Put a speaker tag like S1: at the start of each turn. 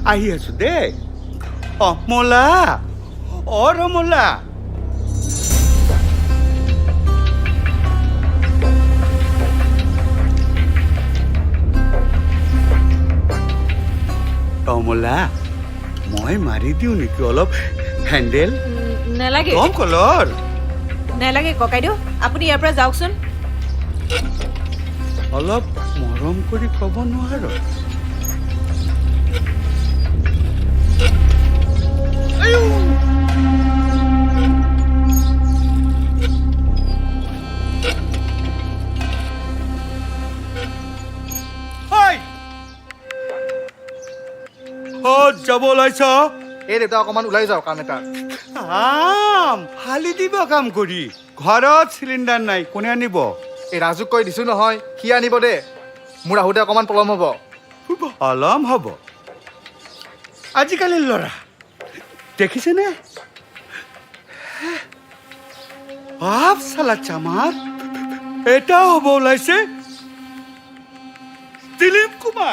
S1: আহি আছো দেই অমলা অ ৰমলা অমলা মই মাৰি দিওঁ নেকি অলপ হেণ্ডেল
S2: নালাগে
S1: কম কলৰ
S2: নালাগে ককাইদেউ আপুনি ইয়াৰ পৰা যাওকচোন
S1: অলপ মৰম কৰি ক'ব নোৱাৰ যাব ওলাইছ
S3: এই দেউতা অকণমান ওলাই যাওঁ কাম এটা
S1: ফালি দিব কাম কৰি ঘৰত চিলিণ্ডাৰ নাই কোনে আনিব
S3: এই ৰাজুক কৈ দিছো নহয় সি আনিব দে মোৰ আহোঁতে অকণমান পলম হ'ব
S1: অলম হ'ব আজিকালিৰ ল'ৰা দেখিছেনে আপ চালা চামাৰ এটাও হ'ব ওলাইছে দিলীপ কুমাৰ